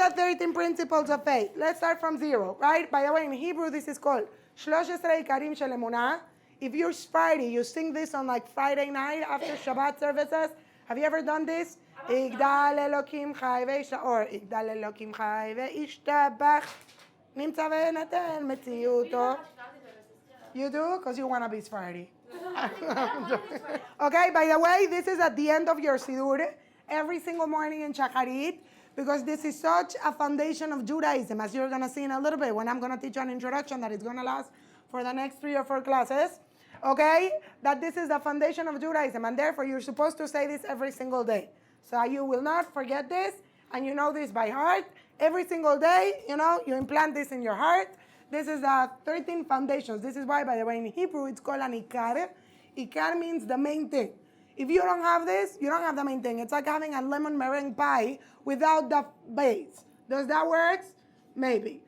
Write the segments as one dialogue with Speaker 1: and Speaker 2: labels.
Speaker 1: the 13 principles of faith. Let's start from 0, right? By the way, in Hebrew, this is called 13 Ikarim Shel Emunah. If you're Friday, you sing this on like Friday night after Shabbat services. Have you ever done this? Igdal Elokim Chai Ve'Sha'or, Igdal Elokim Chai Ve'Ishtabach, Nimtza Ve'Naten Metziuto. You do? Because you want to be Friday. Okay, by the way, this is at the end of your Sidur, every single morning in Shacharit, because this is such a foundation of Judaism, as you're going to see in a little bit when I'm going to teach an introduction that is going to last for the next 3 or 4 classes. Okay, that this is the foundation of Judaism, and therefore you're supposed to say this every single day. So you will not forget this, and you know this by heart. Every single day, you implant this in your heart. This is the 13 foundations. This is why, by the way, in Hebrew, it's called an ikar. Ikar means the main thing. If you don't have this, you don't have the main thing. It's like having a lemon meringue pie without the base. Does that work? Maybe.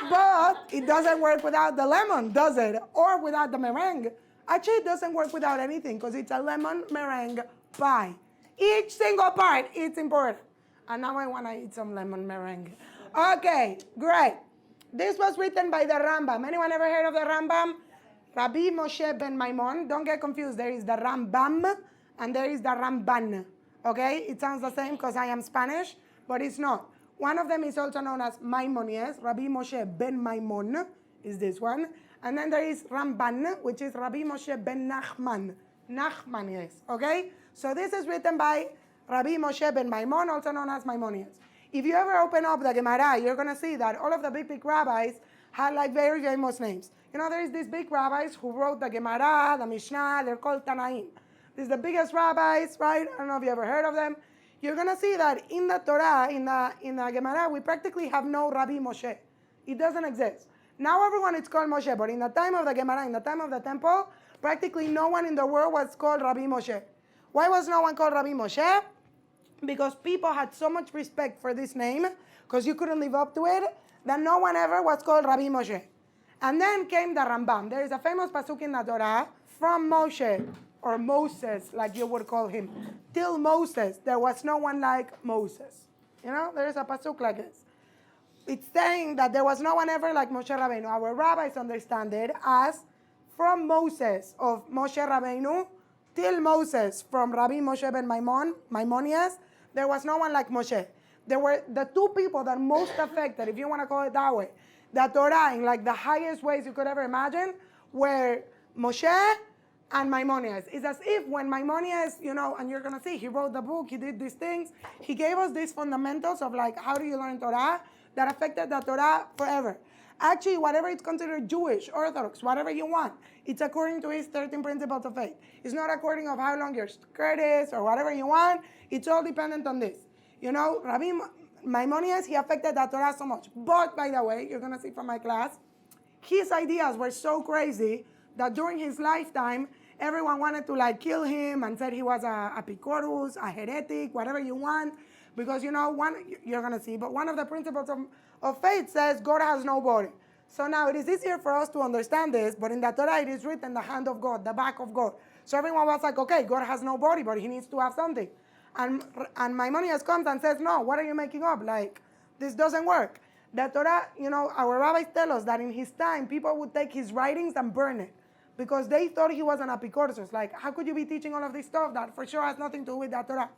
Speaker 1: But it doesn't work without the lemon, does it? Or without the meringue. Actually, it doesn't work without anything because it's a lemon meringue pie. Each single part, it's important. And now I want to eat some lemon meringue. Okay, great. This was written by the Rambam. Anyone ever heard of the Rambam? Rabbi Moshe ben Maimon. Don't get confused. There is the Rambam and there is the Ramban. Okay? It sounds the same because I am Spanish, but it's not. One of them is also known as Maimonides. Rabbi Moshe ben Maimon is this one. And then there is Ramban, which is Rabbi Moshe ben Nachman. Nachmanides. Okay? So this is written by Rabbi Moshe ben Maimon, also known as Maimonides. If you ever open up the Gemara, you're going to see that all of the big rabbis had like very famous names. There is these big rabbis who wrote the Gemara, the Mishnah, they're called Tanaim. These are the biggest rabbis, right? I don't know if you ever heard of them. You're going to see that in the Torah, in the Gemara, we practically have no Rabbi Moshe. It doesn't exist. Now everyone is called Moshe, but in the time of the Gemara, in the time of the temple, practically no one in the world was called Rabbi Moshe. Why was no one called Rabbi Moshe? Because people had so much respect for this name, because you couldn't live up to it, that no one ever was called Rabbi Moshe. And then came the Rambam. There is a famous pasuk in the Torah, from Moshe, or Moses, like you would call him, till Moses, there was no one like Moses. There is a pasuk like this. It's saying that there was no one ever like Moshe Rabbeinu. Our rabbis understand it as from Moses of Moshe Rabbeinu till Moses, from Rabbi Moshe ben Maimonides, there was no one like Moshe. There were the two people that most affected, if you want to call it that way, the Torah in like the highest ways you could ever imagine, were Moshe and Maimonides. It's as if when Maimonides, and you're going to see, he wrote the book, he did these things, he gave us these fundamentals of like, how do you learn Torah that affected the Torah forever. Actually, whatever is considered Jewish, Orthodox, whatever you want, it's according to his 13 principles of faith. It's not according of how long your skirt is or whatever you want. It's all dependent on this. Rabbi Maimonides, he affected the Torah so much. But, by the way, you're going to see from my class, his ideas were so crazy that during his lifetime, everyone wanted to kill him and said he was a Epicurus, a heretic, whatever you want. Because, you're going to see, but one of the principles of faith says God has no body. So now it is easier for us to understand this, but in the Torah it is written the hand of God, the back of God. So everyone was like, okay, God has no body, but he needs to have something. And Maimonides comes and says, no, what are you making up? This doesn't work. The Torah, our rabbis tell us that in his time, people would take his writings and burn it because they thought he was an Epicurus. How could you be teaching all of this stuff that for sure has nothing to do with the Torah?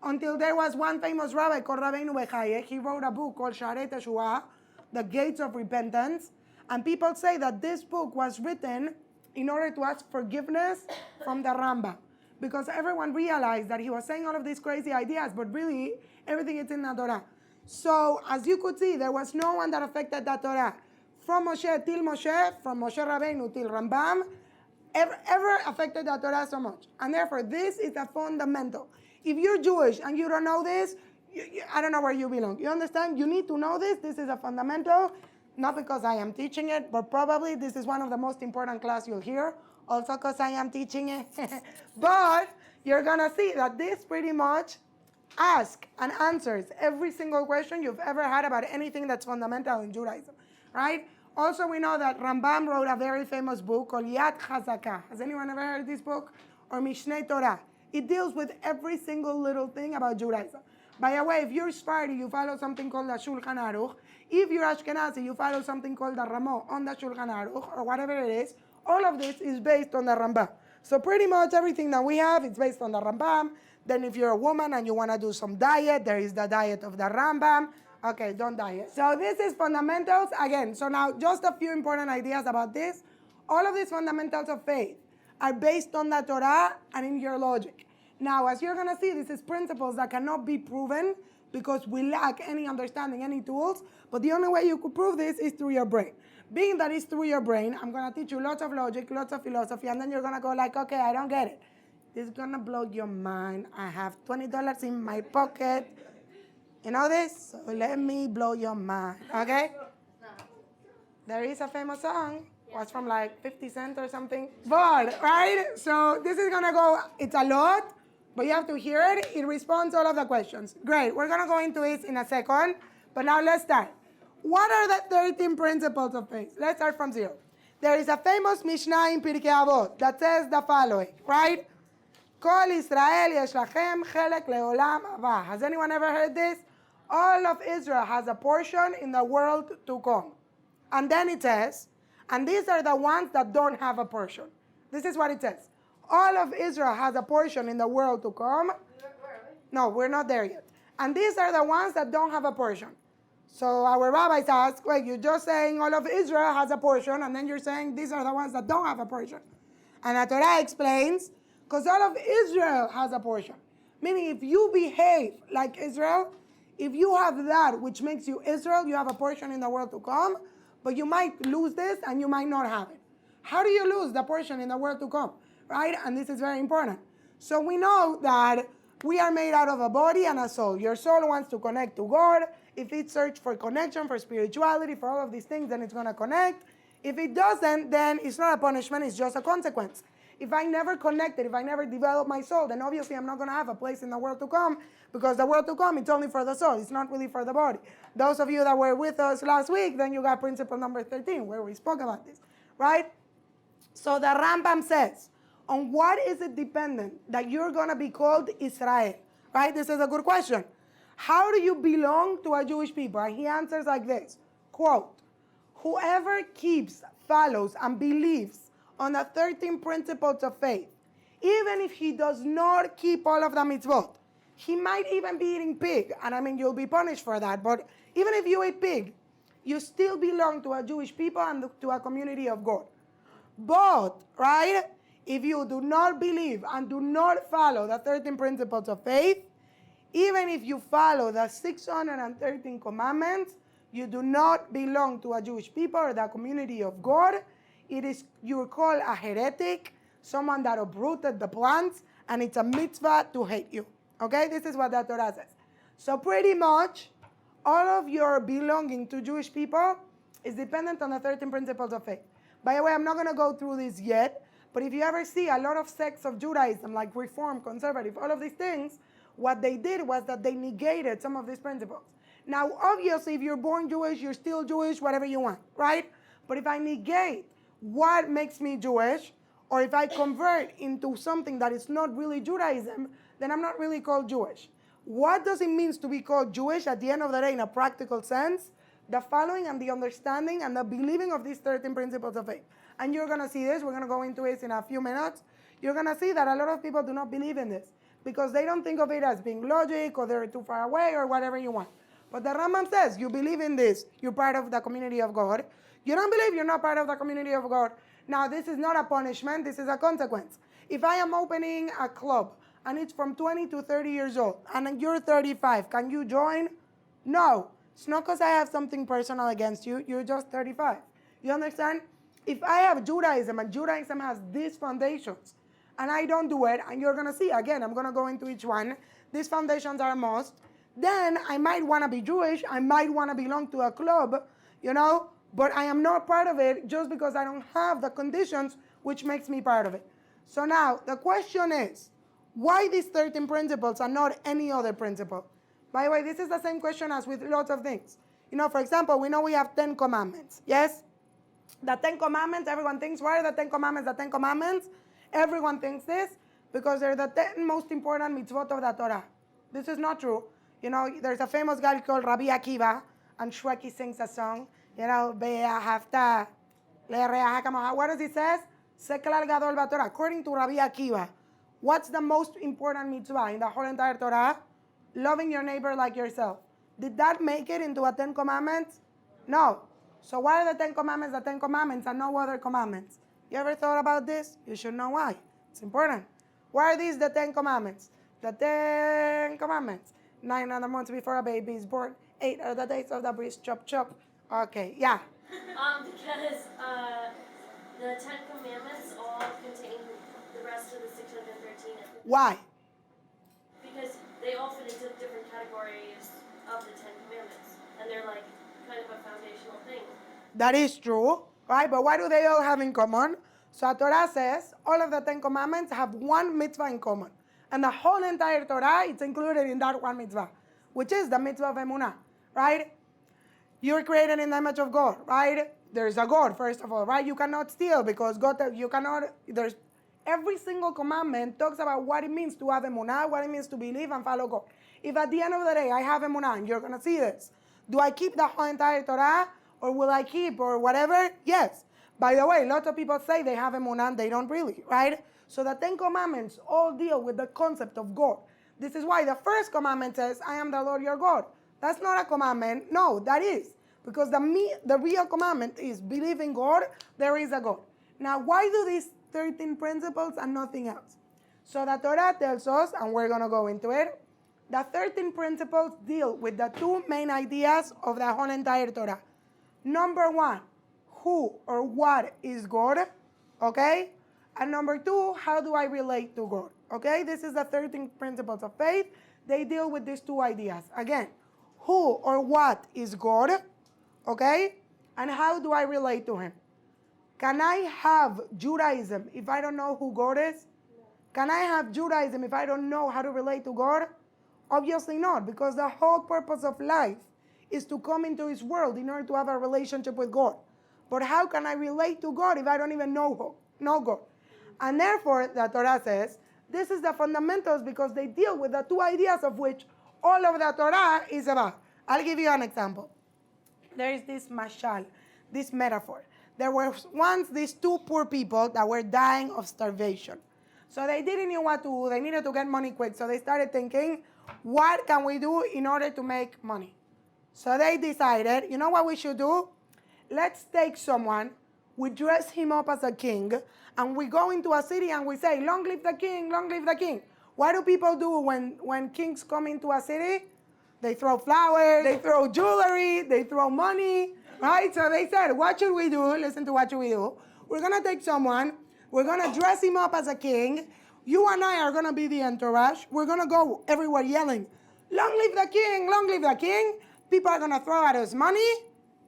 Speaker 1: Until there was one famous rabbi called Rabbeinu Bechaye. He wrote a book called Sharei Teshuvah, The Gates of Repentance. And people say that this book was written in order to ask forgiveness from the Rambam. Because everyone realized that he was saying all of these crazy ideas, but really, everything is in the Torah. So, as you could see, there was no one that affected the Torah. From Moshe till Moshe, from Moshe Rabbeinu till Rambam, ever affected the Torah so much. And therefore, this is a fundamental. If you're Jewish and you don't know this, I don't know where you belong. You understand? You need to know this. This is a fundamental, not because I am teaching it, but probably this is one of the most important classes you'll hear. Also because I am teaching it. But you're going to see that this pretty much asks and answers every single question you've ever had about anything that's fundamental in Judaism. Right? Also, we know that Rambam wrote a very famous book called Yad Chazakah. Has anyone ever heard this book? Or Mishneh Torah. It deals with every single little thing about Judaism. By the way, if you're Sephardi, you follow something called the Shulchan Aruch. If you're Ashkenazi, you follow something called the Ramo on the Shulchan Aruch, or whatever it is. All of this is based on the Rambam. So pretty much everything that we have is based on the Rambam. Then if you're a woman and you want to do some diet, there is the diet of the Rambam. Okay, don't diet. So this is fundamentals. Again, so now just a few important ideas about this. All of these fundamentals of faith are based on the Torah and in your logic. Now, as you're going to see, this is principles that cannot be proven because we lack any understanding, any tools. But the only way you could prove this is through your brain. Being that it's through your brain, I'm going to teach you lots of logic, lots of philosophy, and then you're going to go like, okay, I don't get it. This is going to blow your mind. I have $20 in my pocket. You know this? So let me blow your mind, okay? There is a famous song. Was from like 50 Cent or something. But, right? So this is going to go, it's a lot, but you have to hear it. It responds to all of the questions. Great. We're going to go into it in a second. But now let's start. What are the 13 principles of faith? Let's start from zero. There is a famous Mishnah in Pirkei Avot that says the following, right? Kol Israel yesh lachem chelek leolam haba. Has anyone ever heard this? All of Israel has a portion in the world to come. And then it says, and these are the ones that don't have a portion. This is what it says. All of Israel has a portion in the world to come. No, we're not there yet. And these are the ones that don't have a portion. So our rabbis ask, wait, you're just saying all of Israel has a portion, and then you're saying these are the ones that don't have a portion. And the Torah explains, because all of Israel has a portion. Meaning if you behave like Israel, if you have that which makes you Israel, you have a portion in the world to come, but you might lose this and you might not have it. How do you lose the portion in the world to come? Right? And this is very important. So we know that we are made out of a body and a soul. Your soul wants to connect to God. If it searches for connection, for spirituality, for all of these things, then it's going to connect. If it doesn't, then it's not a punishment, it's just a consequence. If I never connected, if I never develop my soul, then obviously I'm not going to have a place in the world to come, because the world to come, it's only for the soul. It's not really for the body. Those of you that were with us last week, then you got principle number 13, where we spoke about this, right? So the Rambam says, on what is it dependent that you're going to be called Israel, right? This is a good question. How do you belong to a Jewish people? And he answers like this, quote, whoever keeps, follows, and believes on the 13 principles of faith, even if he does not keep all of the mitzvot, he might even be eating pig, and I mean, you'll be punished for that, but even if you eat pig, you still belong to a Jewish people and to a community of God. But, right, if you do not believe and do not follow the 13 principles of faith, even if you follow the 613 commandments, you do not belong to a Jewish people or the community of God. You're called a heretic, someone that uprooted the plants, and it's a mitzvah to hate you. Okay, this is what the Torah says. So pretty much, all of your belonging to Jewish people is dependent on the 13 principles of faith. By the way, I'm not going to go through this yet, but if you ever see a lot of sects of Judaism, like Reform, Conservative, all of these things, what they did was that they negated some of these principles. Now, obviously, if you're born Jewish, you're still Jewish, whatever you want, right? But if I negate what makes me Jewish, or if I convert into something that is not really Judaism, then I'm not really called Jewish. What does it mean to be called Jewish at the end of the day in a practical sense? The following and the understanding and the believing of these 13 principles of faith. And you're going to see this. We're going to go into it in a few minutes. You're going to see that a lot of people do not believe in this because they don't think of it as being logic or they're too far away or whatever you want. But the Rambam says, you believe in this, you're part of the community of God. You don't believe, you're not part of the community of God. Now, this is not a punishment, this is a consequence. If I am opening a club and it's from 20 to 30 years old and you're 35, can you join? No. It's not because I have something personal against you, you're just 35. You understand? If I have Judaism and Judaism has these foundations and I don't do it, and you're going to see, again, I'm going to go into each one, these foundations are a must, then I might want to be Jewish, I might want to belong to a club, you know, but I am not part of it just because I don't have the conditions which makes me part of it. So now, the question is, why these 13 principles and not any other principle? By the way, this is the same question as with lots of things. You know, for example, we know we have 10 commandments, yes? The 10 commandments, everyone thinks, why are the 10 commandments the 10 commandments? Everyone thinks this because they're the 10 most important mitzvot of the Torah. This is not true. You know, there's a famous guy called Rabbi Akiva, and Shrek sings a song. You know, what does it say? According to Rabbi Akiva, what's the most important mitzvah in the whole entire Torah? Loving your neighbor like yourself. Did that make it into a 10 commandments? No. So why are the 10 commandments the 10 commandments and no other commandments? You ever thought about this? You should know why. It's important. Why are these the 10 commandments? The 10 commandments. 9 are the months before a baby is born. 8 are the days of the breast. Chop, chop. Okay, yeah.
Speaker 2: Because the 10 commandments all contain the rest of the 613.
Speaker 1: Why?
Speaker 2: Because they all fit into different categories of the 10 commandments. And they're like kind of a foundational thing.
Speaker 1: That is true, right? But what do they all have in common? So Torah says all of the 10 commandments have one mitzvah in common. And the whole entire Torah, it's included in that one mitzvah, which is the mitzvah of emunah, right? You're created in the image of God, right? There's a God, first of all, right? You cannot steal because God, you cannot, there's, every single commandment talks about what it means to have emunah, what it means to believe and follow God. If at the end of the day I have emunah, and you're going to see this, do I keep the whole entire Torah or will I keep or whatever? Yes. By the way, lots of people say they have emunah and they don't really, right? So the 10 commandments all deal with the concept of God. This is why the first commandment says, I am the Lord your God. That's not a commandment. No, that is. Because the real commandment is believe in God, there is a God. Now, why do these 13 principles and nothing else? So the Torah tells us, and we're going to go into it, the 13 principles deal with the two main ideas of the whole entire Torah. Number one, who or what is God, okay? And number two, how do I relate to God, okay? This is the 13 principles of faith. They deal with these two ideas. Again, who or what is God, okay? And how do I relate to him? Can I have Judaism if I don't know who God is? Can I have Judaism if I don't know how to relate to God? Obviously not, because the whole purpose of life is to come into his world in order to have a relationship with God. But how can I relate to God if I don't even know God? And therefore, the Torah says, this is the fundamentals because they deal with the two ideas of which all of the Torah is about. I'll give you an example. There is this mashal, this metaphor. There were once these two poor people that were dying of starvation. So they didn't know what to do. They needed to get money quick. So they started thinking, what can we do in order to make money? So they decided, you know what we should do? Let's take someone, we dress him up as a king, and we go into a city and we say, long live the king, long live the king. What do people do when kings come into a city? They throw flowers, they throw jewelry, they throw money, right? So they said, what should we do? Listen to what should we do. We're going to take someone, we're going to dress him up as a king. You and I are going to be the entourage. We're going to go everywhere yelling, long live the king, long live the king. People are going to throw at us money.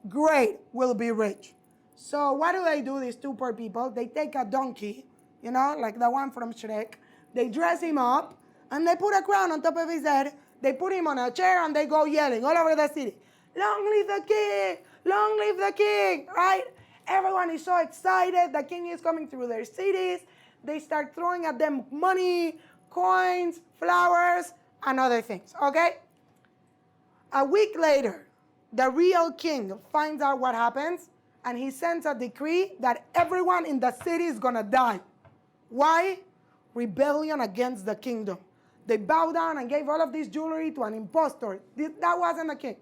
Speaker 1: Great, we'll be rich. So what do? These two poor people? They take a donkey, you know, like the one from Shrek. They dress him up, and they put a crown on top of his head. They put him on a chair, and they go yelling all over the city. Long live the king! Long live the king! Right? Everyone is so excited. The king is coming through their cities. They start throwing at them money, coins, flowers, and other things, okay? A week later, the real king finds out what happens, and he sends a decree that everyone in the city is going to die. Why? Rebellion against the kingdom. They bowed down and gave all of this jewelry to an impostor. That wasn't a king.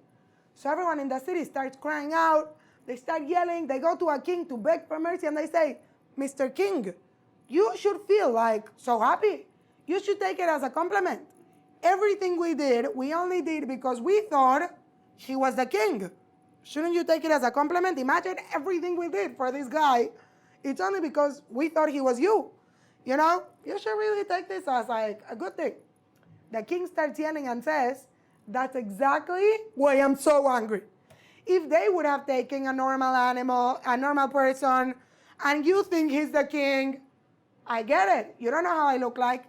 Speaker 1: So everyone in the city starts crying out. They start yelling. They go to a king to beg for mercy, and they say, Mr. King, you should feel like so happy. You should take it as a compliment. Everything we did, we only did because we thought he was the king. Shouldn't you take it as a compliment? Imagine everything we did for this guy. It's only because we thought he was you. You know, you should really take this as like a good thing. The king starts yelling and says, that's exactly why I'm so angry. If they would have taken a normal animal, a normal person, and you think he's the king, I get it. You don't know how I look like.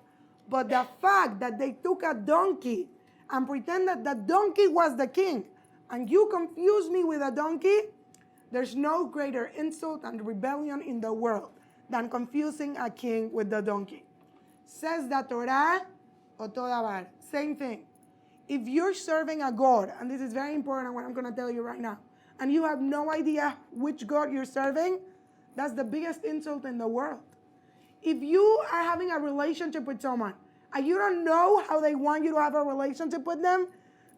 Speaker 1: But the fact that they took a donkey and pretended the donkey was the king, and you confused me with a donkey, there's no greater insult and rebellion in the world than confusing a king with the donkey. Says the Torah, Oto davar, same thing. if you're serving a God, and this is very important what I'm going to tell you right now, and you have no idea which God you're serving, that's the biggest insult in the world. If you are having a relationship with someone and you don't know how they want you to have a relationship with them,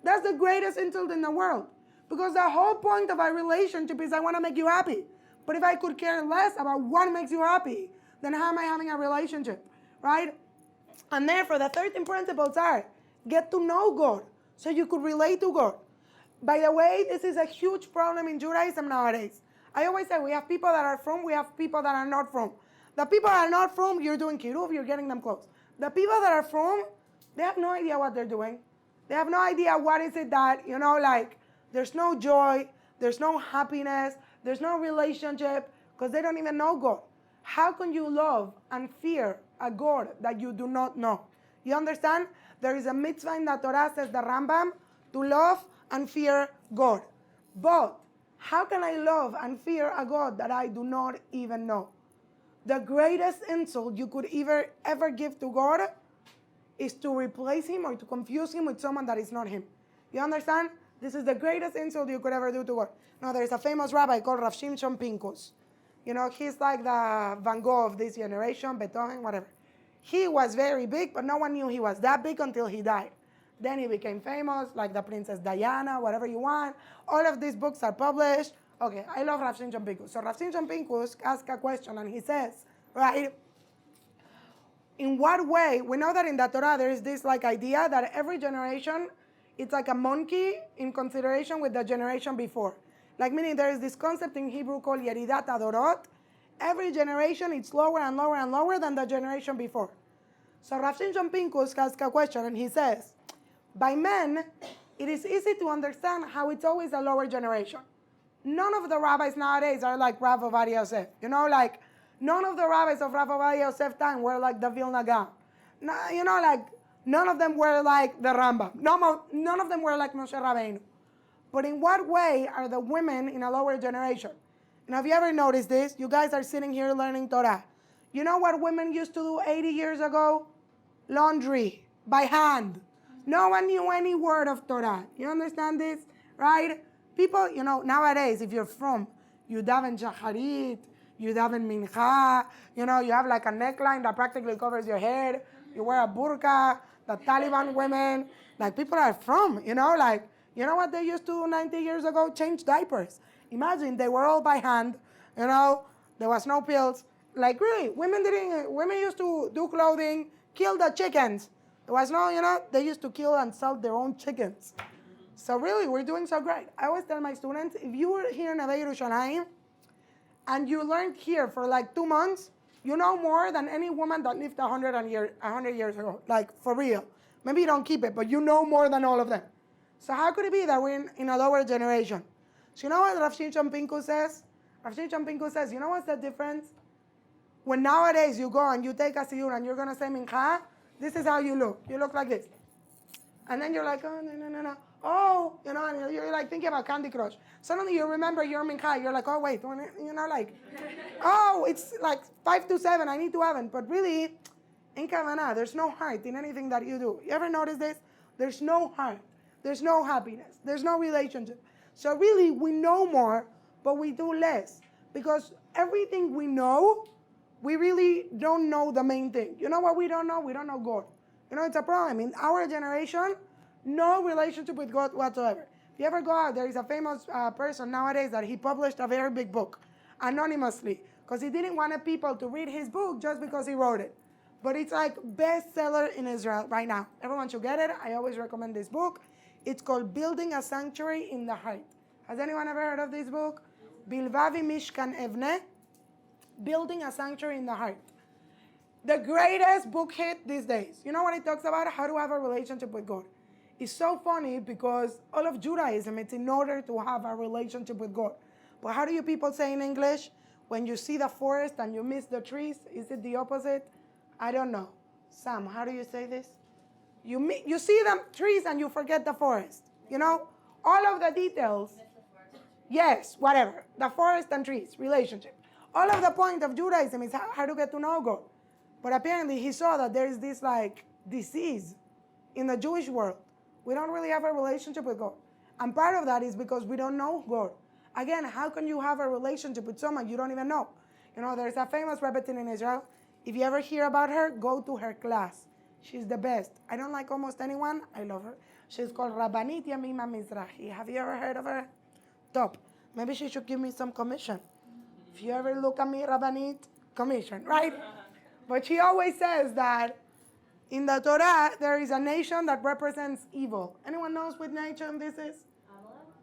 Speaker 1: that's the greatest insult in the world. Because the whole point of a relationship is I want to make you happy. But if I could care less about what makes you happy, then how am I having a relationship, right? And therefore, the 13 principles are get to know God so you could relate to God. By the way, this is a huge problem in Judaism nowadays. I always say we have people that are from, we have people that are not from. The people that are not from, you're doing kiruv, you're getting them close. The people that are from, they have no idea what they're doing. They have no idea what is it that, like, there's no joy, there's no happiness, there's no relationship, because they don't even know God. How can you love and fear a God that you do not know? You understand? There is a mitzvah in the Torah, says the Rambam, to love and fear God. But how can I love and fear a God that I do not even know? The greatest insult you could ever give to God is to replace him or to confuse him with someone that is not him. You understand? This is the greatest insult you could ever do to God. Now, there's a famous rabbi called Rav Shimshon Pinkus. He's like the Van Gogh of this generation, Beethoven, whatever. He was very big, but no one knew he was that big until he died. Then he became famous, like the Princess Diana, whatever you want. All of these books are published. Okay, I love Rav Shimshon Pinkus. So Rav Shimshon Pinkus asked a question, and he says, right, in what way, we know that in the Torah there is this like idea that every generation, it's like a monkey in consideration with the generation before. Like meaning there is this concept in Hebrew called Yeridat Adorot. Every generation, it's lower and lower and lower than the generation before. So Rav Shimshon Pinkus asked a question, and he says, by men, it is easy to understand how it's always a lower generation. None of the rabbis nowadays are like Rav Ovadia Yosef. Like none of the rabbis of Rav Ovadia Yosef time were like the Vilna Gaon. Like none of them were like the Rambam. None of them were like Moshe Rabbeinu. But in what way are the women in a lower generation? And have you ever noticed this? You guys are sitting here learning Torah. You know what women used to do 80 years ago? Laundry, by hand. No one knew any word of Torah. You understand this? Right? People, nowadays, if you're from, you daven shacharit, you daven mincha, you have like a neckline that practically covers your head, you wear a burqa, the Taliban women, like people are from, like, you know what they used to do 90 years ago? Change diapers. Imagine, they were all by hand, there was no pills. Like really, women used to do clothing, kill the chickens. There was no, they used to kill and sell their own chickens. So really, we're doing so great. I always tell my students, if you were here in Neve Yerushalayim and you learned here for like 2 months, you know more than any woman that lived 100 years ago. Like, for real. Maybe you don't keep it, but you know more than all of them. So how could it be that we're in a lower generation? So you know what Rav Shimshon Pinkus says? Rav Shimshon Pinkus says, you know what's the difference? When nowadays you go and you take a siyur and you're going to say mincha, this is how you look. You look like this. And then you're like, oh, no. Oh, and you're like thinking about Candy Crush. Suddenly you remember your mincha. You're like, oh, wait, like, oh, it's like 5 to 7. I need to have it. But really, in Kavanah, there's no heart in anything that you do. You ever notice this? There's no heart. There's no happiness. There's no relationship. So really, we know more, but we do less. Because everything we know, we really don't know the main thing. You know what we don't know? We don't know God. It's a problem. In our generation, no relationship with God whatsoever. If you ever go out, there is a famous person nowadays that he published a very big book, anonymously, because he didn't want people to read his book just because he wrote it. But it's like bestseller in Israel right now. Everyone should get it. I always recommend this book. It's called Building a Sanctuary in the Heart. Has anyone ever heard of this book? Bilvavi Mishkan Evne, Building a Sanctuary in the Heart. The greatest book hit these days. You know what it talks about? How to have a relationship with God. It's so funny because all of Judaism, it's in order to have a relationship with God. But how do you people say in English? When you see the forest and you miss the trees, is it the opposite? I don't know. Sam, how do you say this? You see the trees and you forget the forest. All of the details. Yes, whatever. The forest and trees, relationship. All of the point of Judaism is how to get to know God. But apparently he saw that there is this like disease in the Jewish world We don't really have a relationship with God. And part of that is because we don't know God. Again, how can you have a relationship with someone you don't even know? There's a famous Rebbetzin in Israel. If you ever hear about her, go to her class. She's the best. I don't like almost anyone. I love her. She's called Rabbanit Yamima Mizrahi. Have you ever heard of her? Top. Maybe she should give me some commission. If you ever look at me, Rabbanit, commission, right? But she always says that in the Torah, there is a nation that represents evil. Anyone knows which nation this is?
Speaker 2: Amalek?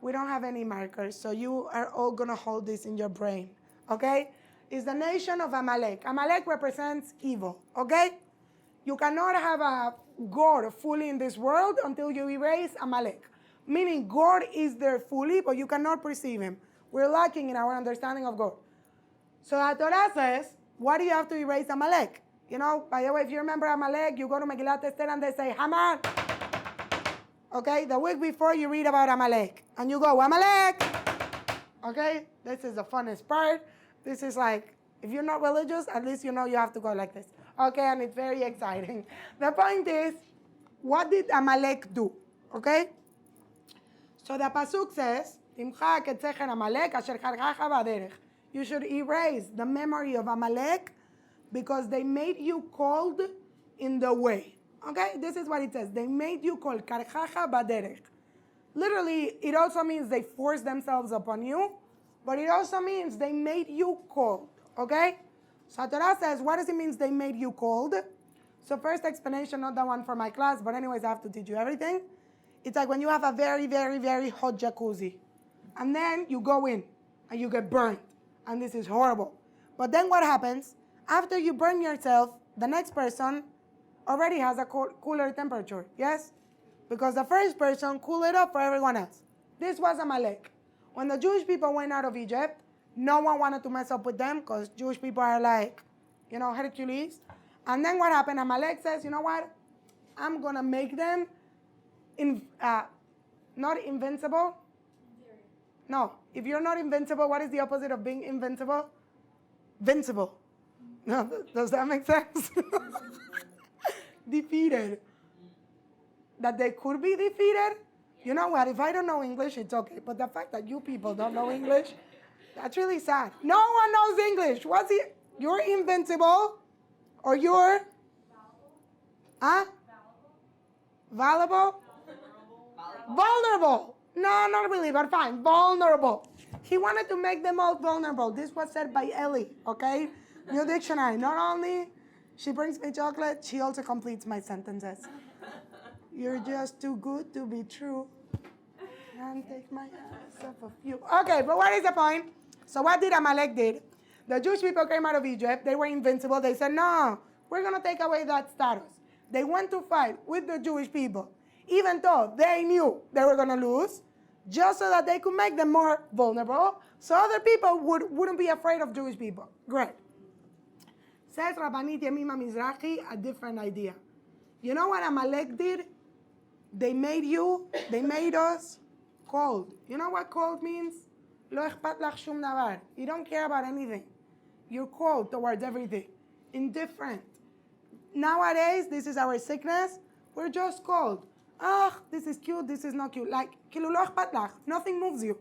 Speaker 1: We don't have any markers, so you are all going to hold this in your brain, okay? It's the nation of Amalek. Amalek represents evil, okay? You cannot have a God fully in this world until you erase Amalek. Meaning God is there fully, but you cannot perceive him. We're lacking in our understanding of God. So the Torah says, why do you have to erase Amalek? By the way, if you remember Amalek, you go to Megillat Esther and they say, Haman. Okay, the week before you read about Amalek. And you go, Amalek. Okay, this is the funnest part. This is like, if you're not religious, at least you know you have to go like this. Okay, and it's very exciting. The point is, what did Amalek do? Okay? So the Pasuk says, Timcha ketzechen Amalek asher charchacha baderech. You should erase the memory of Amalek because they made you cold in the way. Okay? This is what it says. They made you cold. Karchacha baderech. Literally, it also means they forced themselves upon you, but it also means they made you cold. Okay? So Torah says, what does it mean they made you cold? So first explanation, not the one for my class, but anyways, I have to teach you everything. It's like when you have a very, very, very hot jacuzzi. And then you go in and you get burnt. And this is horrible. But then what happens? After you burn yourself, the next person already has a cooler temperature. Yes? Because the first person cooled it up for everyone else. This was Amalek. When the Jewish people went out of Egypt, no one wanted to mess up with them because Jewish people are like, Hercules. And then what happened? Amalek says, you know what? I'm going to make them not invincible. No. If you're not invincible, what is the opposite of being invincible? Vincible. No, does that make sense? Defeated. That they could be defeated? You know what? If I don't know English, it's okay. But the fact that you people don't know English, that's really sad. No one knows English. What's it? You're invincible or you're? Huh? Valuable? Vulnerable. No, not really, but fine. Vulnerable. He wanted to make them all vulnerable. This was said by Ellie, okay? New dictionary. Not only she brings me chocolate, she also completes my sentences. You're just too good to be true. And take my eyes off of you. Okay, but what is the point? So what did Amalek did? The Jewish people came out of Egypt. They were invincible. They said, no, we're going to take away that status. They went to fight with the Jewish people, even though they knew they were going to lose, just so that they could make them more vulnerable, so other people wouldn't be afraid of Jewish people. Great. Says Rabbanit Yamima Mizrahi, a different idea. You know what Amalek did? They made us cold. You know what cold means? Lo echpat lach shum davar. You don't care about anything. You're cold towards everything. Indifferent. Nowadays, this is our sickness. We're just cold. This is cute, this is not cute. Like, כאילו לא אכפת לך. Nothing moves you.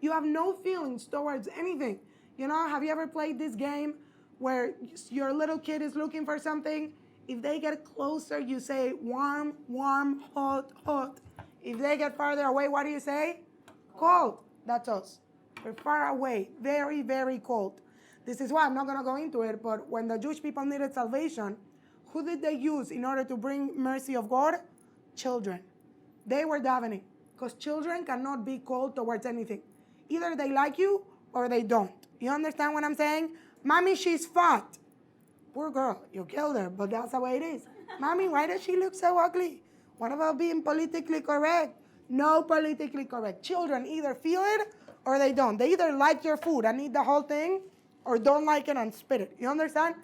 Speaker 1: You have no feelings towards anything. Have you ever played this game where your little kid is looking for something? If they get closer, you say warm, warm, hot, hot. If they get farther away, what do you say? Cold. That's us. We're far away. Very, very cold. This is why I'm not going to go into it, but when the Jewish people needed salvation, who did they use in order to bring mercy of God? Children. They were davening. Because children cannot be cold towards anything. Either they like you or they don't. You understand what I'm saying? Mommy, she's fat. Poor girl, you killed her, but that's the way it is. Mommy, why does she look so ugly? What about being politically correct? No politically correct. Children either feel it or they don't. They either like your food and eat the whole thing or don't like it and spit it. You understand?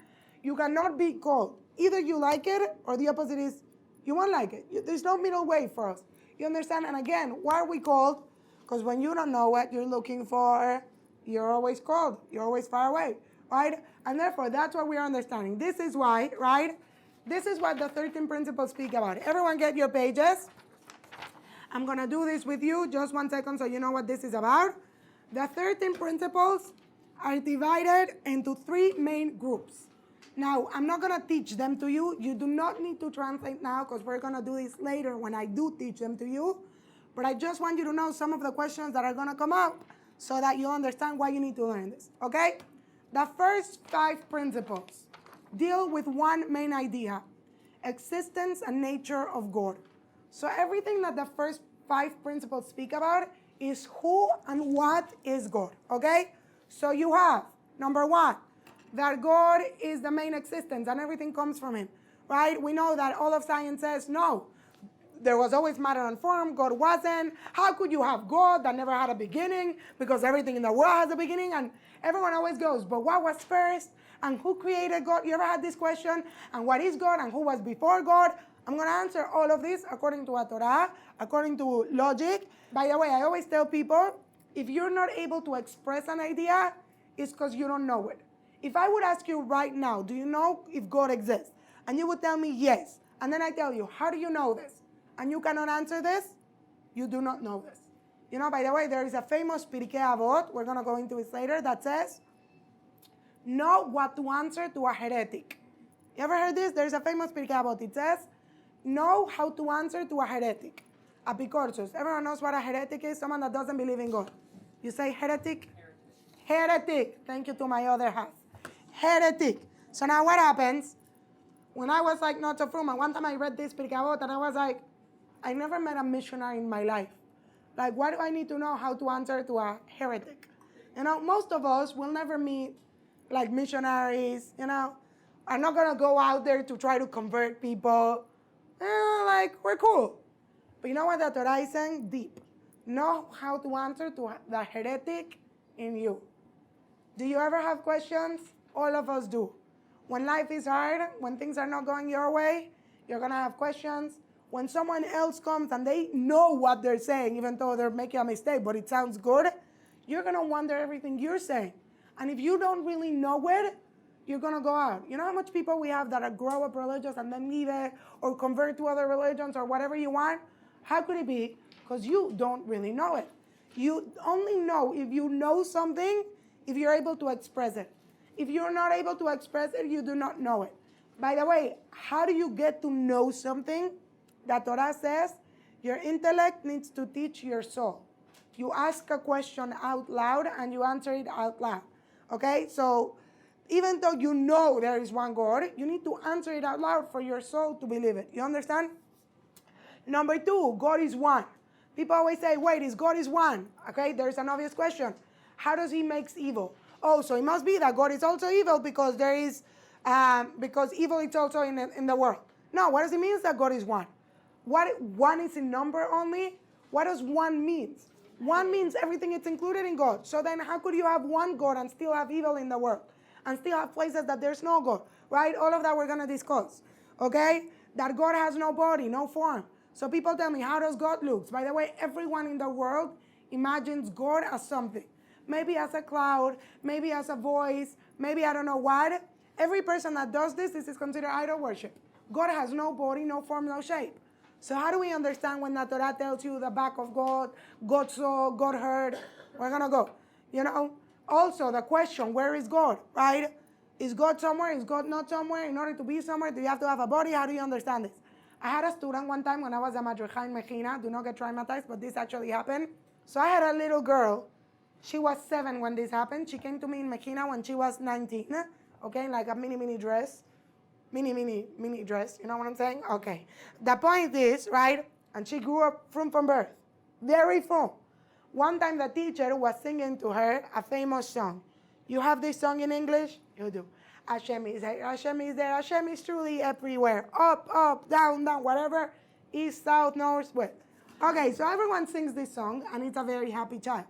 Speaker 1: You cannot be cold. Either you like it or the opposite is you won't like it. There's no middle way for us. You understand? And again, why are we cold? Because when you don't know what you're looking for, you're always cold. You're always far away, right? And therefore, that's what we are understanding. This is why, right? This is what the 13 principles speak about. Everyone get your pages. I'm going to do this with you. Just 1 second so you know what this is about. The 13 principles are divided into 3 main groups. Now, I'm not going to teach them to you. You do not need to translate now because we're going to do this later when I do teach them to you. But I just want you to know some of the questions that are going to come up so that you understand why you need to learn this, okay? The first 5 principles deal with one main idea, existence and nature of God. So everything that the first 5 principles speak about is who and what is God, okay? So you have, number 1, that God is the main existence and everything comes from him, right? We know that all of science says, no, there was always matter and form, God wasn't. How could you have God that never had a beginning? Because everything in the world has a beginning, and everyone always goes, but what was first? And who created God? You ever had this question? And what is God? And who was before God? I'm going to answer all of this according to a Torah, according to logic. By the way, I always tell people, if you're not able to express an idea, it's because you don't know it. If I would ask you right now, do you know if God exists? And you would tell me yes. And then I tell you, how do you know this? And you cannot answer this, you do not know this. You know, by the way, there is a famous Pirkei Avot, we're going to go into it later, that says, know what to answer to a heretic. You ever heard this? There's a famous Pirkei Avot. It says, know how to answer to a heretic. Apicorsus. Everyone knows what a heretic is? Someone that doesn't believe in God. You say heretic? Heretic. Thank you to my other half. Heretic. So now what happens? When I was like not so frum, and one time I read this Pirkei Avot, and I was like, I never met a missionary in my life. Like, why do I need to know how to answer to a heretic? You know, most of us will never meet, like, missionaries, you know. I'm not going to go out there to try to convert people. Like, we're cool. But you know what the Torah is saying? Deep. Know how to answer to the heretic in you. Do you ever have questions? All of us do. When life is hard, when things are not going your way, you're going to have questions. When someone else comes and they know what they're saying, even though they're making a mistake, but it sounds good, you're going to wonder everything you're saying. And if you don't really know it, you're going to go out. You know how much people we have that are grow up religious and then leave it or convert to other religions or whatever you want? How could it be? Because you don't really know it. You only know if you know something, if you're able to express it. If you're not able to express it, you do not know it. By the way, how do you get to know something? The Torah says your intellect needs to teach your soul. You ask a question out loud and you answer it out loud. Okay? So even though you know there is one God, you need to answer it out loud for your soul to believe it. You understand? Number 2, God is one. People always say, wait, is God is one? Okay, there's an obvious question. How does he make evil? Oh, so it must be that God is also evil because there is, because evil is also in the world. No, what does it mean that God is one? What one is in number only? What does one mean? One means everything is included in God. So then how could you have one God and still have evil in the world? And still have places that there's no God, right? All of that we're going to discuss, okay? That God has no body, no form. So people tell me, how does God look? By the way, everyone in the world imagines God as something. Maybe as a cloud, maybe as a voice, maybe I don't know what. Every person that does this is considered idol worship. God has no body, no form, no shape. So how do we understand when the Torah tells you the back of God, God saw, God heard? We're going to go. You know, also the question, where is God, right? Is God somewhere? Is God not somewhere? In order to be somewhere, do you have to have a body? How do you understand this? I had a student one time when I was a madricha in Mechina. Do not get traumatized, but this actually happened. So I had a little girl. She was 7 when this happened. She came to me in Mechina when she was 19. Okay, like a mini dress. Mini dress, you know what I'm saying? Okay. The point is, right, and she grew up from birth, very full. One time the teacher was singing to her a famous song. You have this song in English? You do. Hashem is there, Hashem is there, Hashem is truly everywhere. Up, down, whatever, east, south, north, west. Okay, so everyone sings this song, and it's a very happy child.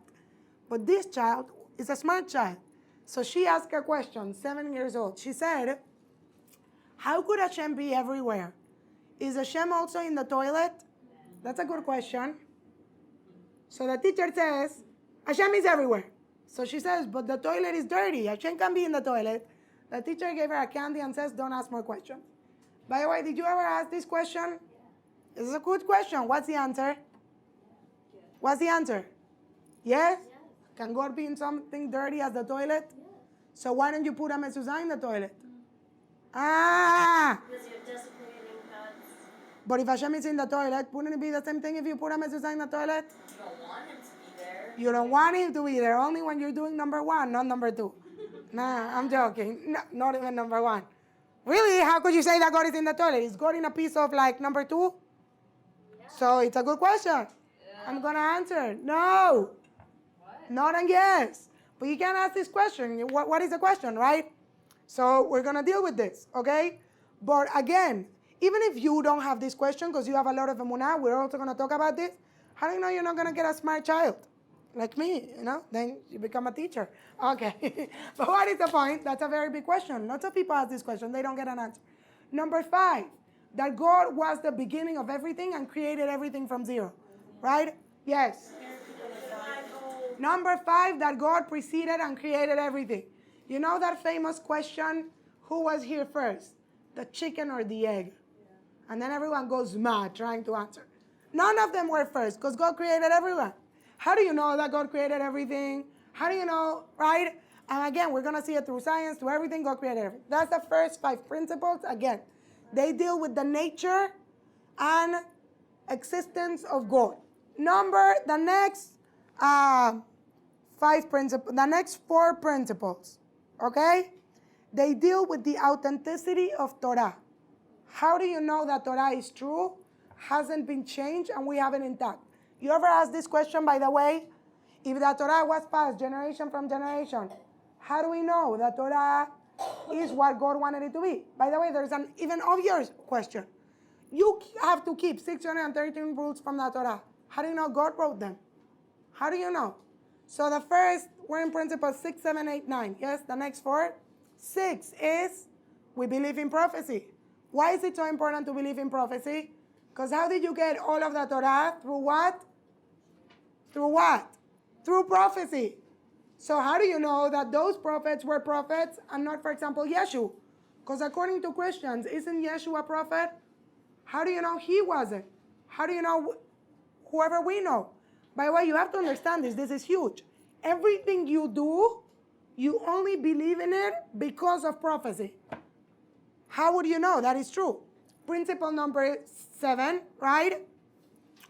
Speaker 1: But this child is a smart child. So she asked a question, 7 years old. She said, how could Hashem be everywhere? Is Hashem also in the toilet? That's a good question. So the teacher says, Hashem is everywhere. So she says, but the toilet is dirty. Hashem can be in the toilet. The teacher gave her a candy and says, don't ask more questions. By the way, did you ever ask this question? This is a good question. What's the answer? What's the answer? Yes?
Speaker 2: Yes.
Speaker 1: Can God be in something dirty as the toilet?
Speaker 2: Yes.
Speaker 1: So why don't you put a mezuzah in the toilet? Ah!
Speaker 2: Because you're desecrating God's.
Speaker 1: But if Hashem is in the toilet, wouldn't it be the same thing if you put a mezuzah in the toilet?
Speaker 3: You don't want him to be there.
Speaker 1: You don't want him to be there, only when you're doing number one, not number two. Nah, I'm joking. No, not even number one. Really? How could you say that God is in the toilet? Is God in a piece of like number two?
Speaker 2: Yeah.
Speaker 1: So it's a good question. I'm going to answer. No.
Speaker 3: What?
Speaker 1: Not a yes. But you can't ask this question. What is the question, right? So we're going to deal with this, okay? But again, even if you don't have this question because you have a lot of emunah, we're also going to talk about this. How do you know you're not going to get a smart child? Like me, then you become a teacher. Okay. But what is the point? That's a very big question. Lots of people ask this question. They don't get an answer. Number 5, that God was the beginning of everything and created everything from zero. Right? Yes. Number 5, that God preceded and created everything. You know that famous question, who was here first? The chicken or the egg? And then everyone goes mad trying to answer. None of them were first because God created everyone. How do you know that God created everything? How do you know, right? And again, we're going to see it through science, through everything, God created everything. That's the first 5 principles. Again, they deal with the nature and existence of God. The next 5 principles, the next 4 principles, okay? They deal with the authenticity of Torah. How do you know that Torah is true, hasn't been changed, and we have it intact? You ever ask this question, by the way? If the Torah was passed generation from generation, how do we know that Torah is what God wanted it to be? By the way, there's an even obvious question. You have to keep 613 rules from the Torah. How do you know God wrote them? How do you know? So the first, we're in principle 6, 7, 8, 9. Yes, the next 4. 6 is we believe in prophecy. Why is it so important to believe in prophecy? Because how did you get all of the Torah? Through what? Through what? Through prophecy. So how do you know that those prophets were prophets and not, for example, Yeshua? Because according to Christians, isn't Yeshua a prophet? How do you know he wasn't? How do you know whoever we know? By the way, you have to understand this. This is huge. Everything you do, you only believe in it because of prophecy. How would you know that is true? Principle number 7, right?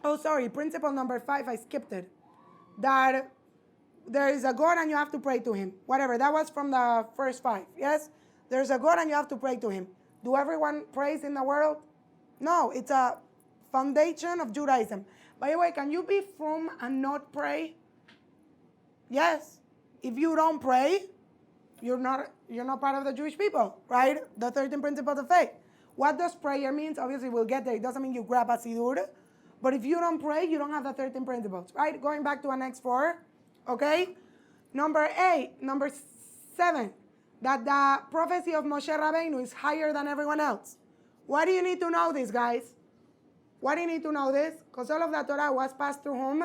Speaker 1: Oh, sorry, principle number 5, I skipped it. That there is a God and you have to pray to him. Whatever, that was from the first 5, yes? There's a God and you have to pray to him. Do everyone praise in the world? No, it's a foundation of Judaism. By the way, can you be frum and not pray? Yes. If you don't pray, you're not part of the Jewish people, right? The 13 principles of faith. What does prayer mean? Obviously, we'll get there. It doesn't mean you grab a sidur. But if you don't pray, you don't have the 13 principles, right? Going back to our next 4, okay? Number 7, that the prophecy of Moshe Rabbeinu is higher than everyone else. Why do you need to know this, guys? Why do you need to know this? Because all of the Torah was passed through whom?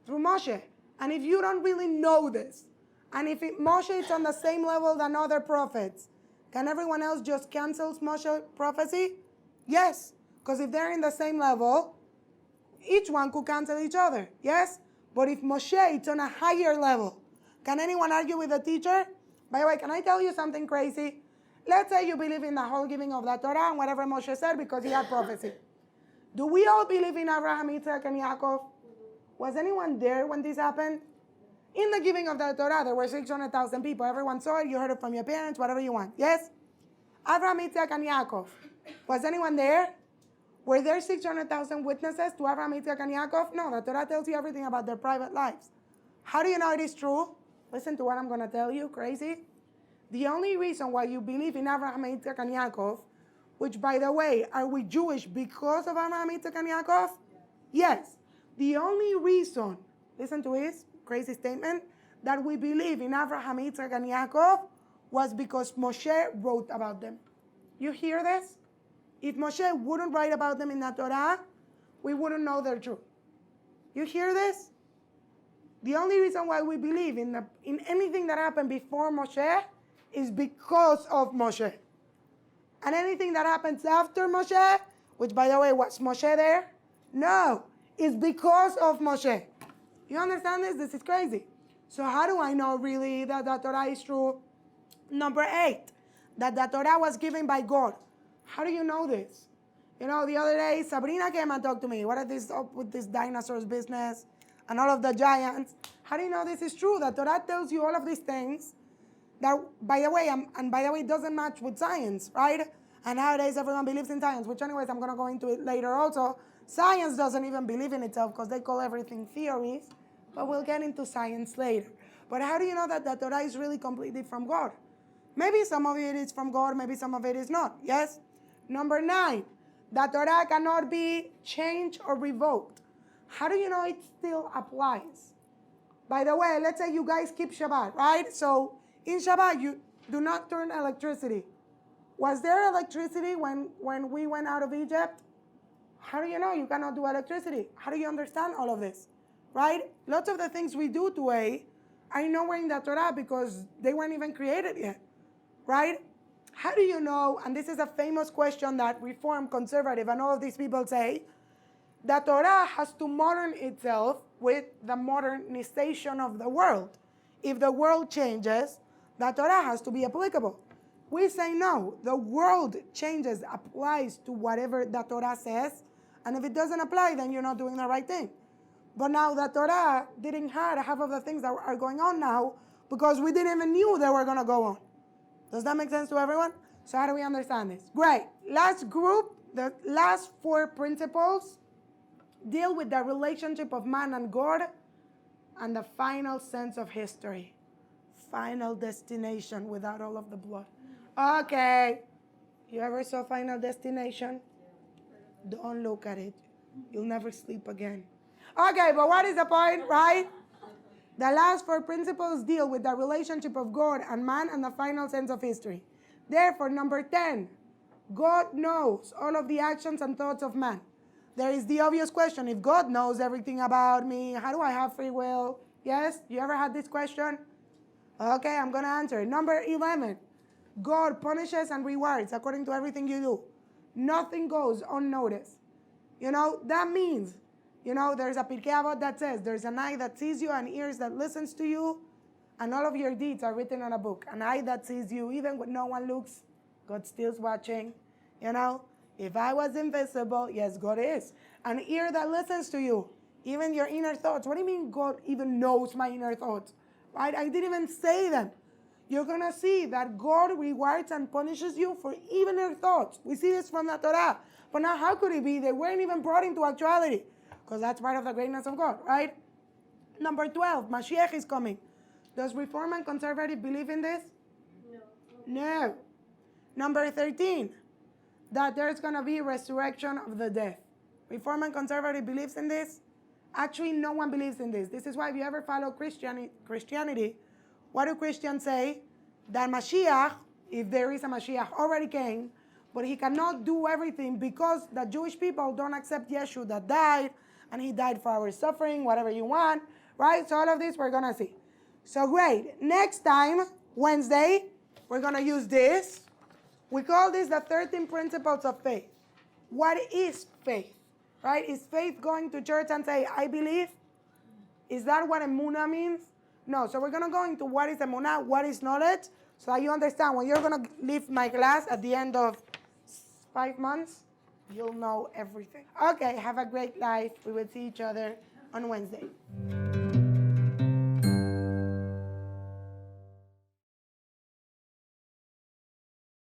Speaker 1: Through Moshe. And if you don't really know this, and if Moshe is on the same level than other prophets, can everyone else just cancel Moshe's prophecy? Yes. Because if they're in the same level, each one could cancel each other. Yes? But if Moshe is on a higher level, can anyone argue with the teacher? By the way, can I tell you something crazy? Let's say you believe in the whole giving of the Torah and whatever Moshe said because he had prophecy. Do we all believe in Abraham, Isaac, and Yaakov? Was anyone there when this happened? In the giving of the Torah, there were 600,000 people. Everyone saw it. You heard it from your parents, whatever you want. Yes? Abraham, Isaac, and Yaakov. Was anyone there? Were there 600,000 witnesses to Abraham, Isaac, and Yaakov? No, the Torah tells you everything about their private lives. How do you know it is true? Listen to what I'm going to tell you. Crazy. The only reason why you believe in Abraham, Isaac, and Yaakov, which, by the way, are we Jewish because of Abraham, Isaac, and Yaakov? Yes. The only reason, listen to his crazy statement, that we believe in Abraham, Isaac, and Yaakov was because Moshe wrote about them. You hear this? If Moshe wouldn't write about them in the Torah, we wouldn't know their truth. You hear this? The only reason why we believe in anything that happened before Moshe is because of Moshe. And anything that happens after Moshe, which, by the way, was Moshe there? No, it's because of Moshe. You understand this? This is crazy. So how do I know really that the Torah is true? Number 8, that the Torah was given by God. How do you know this? You know, the other day, Sabrina came and talked to me. What is this up with this dinosaurs business and all of the giants? How do you know this is true? The Torah tells you all of these things that, by the way, it doesn't match with science, right? And nowadays, everyone believes in science, which anyways, I'm going to go into it later also. Science doesn't even believe in itself because they call everything theories, but we'll get into science later. But how do you know that the Torah is really completely from God? Maybe some of it is from God, maybe some of it is not, yes? Number 9, the Torah cannot be changed or revoked. How do you know it still applies? By the way, let's say you guys keep Shabbat, right? So in Shabbat, you do not turn electricity. Was there electricity when we went out of Egypt? How do you know you cannot do electricity? How do you understand all of this, right? Lots of the things we do today are nowhere in the Torah because they weren't even created yet, right? How do you know, and this is a famous question that Reform, Conservative, and all of these people say, the Torah has to modern itself with the modernization of the world. If the world changes, the Torah has to be applicable. We say no, the world changes, applies to whatever the Torah says, and if it doesn't apply, then you're not doing the right thing. But now the Torah didn't have half of the things that are going on now because we didn't even knew they were going to go on. Does that make sense to everyone? So how do we understand this? Great. Last group, the last 4 principles deal with the relationship of man and God and the final sense of history. Final destination without all of the blood. Okay. You ever saw Final Destination? Don't look at it. You'll never sleep again. Okay, but what is the point, right? The last 4 principles deal with the relationship of God and man and the final sense of history. Therefore, number 10, God knows all of the actions and thoughts of man. There is the obvious question, if God knows everything about me, how do I have free will? Yes? You ever had this question? Okay, I'm going to answer it. Number 11, God punishes and rewards according to everything you do. Nothing goes unnoticed. You know, that means, you know, there's a Pirkei Avot that says, there's an eye that sees you and ears that listens to you, and all of your deeds are written on a book. An eye that sees you, even when no one looks, God still's watching. You know, if I was invisible, yes, God is. An ear that listens to you, even your inner thoughts. What do you mean God even knows my inner thoughts? Right? I didn't even say them. You're going to see that God rewards and punishes you for even your thoughts. We see this from the Torah. But now how could it be? They weren't even brought into actuality. Because that's part of the greatness of God, right? Number 12, Mashiach is coming. Does Reform and Conservative believe in this? No. Number 13, that there's going to be resurrection of the dead. Reform and Conservative believes in this? Actually, no one believes in this. This is why if you ever follow Christianity, what do Christians say? That Mashiach, if there is a Mashiach, already came, but he cannot do everything because the Jewish people don't accept Yeshua that died, and he died for our suffering, whatever you want, right? So all of this we're going to see. So great. Next time, Wednesday, we're going to use this. We call this the 13 principles of faith. What is faith? Right? Is faith going to church and say, I believe? Is that what emunah means? No. So we're going to go into what is emunah, what is knowledge, so that you understand when you're going to leave my class at the end of 5 months, you'll know everything. Okay, have a great life. We will see each other on Wednesday.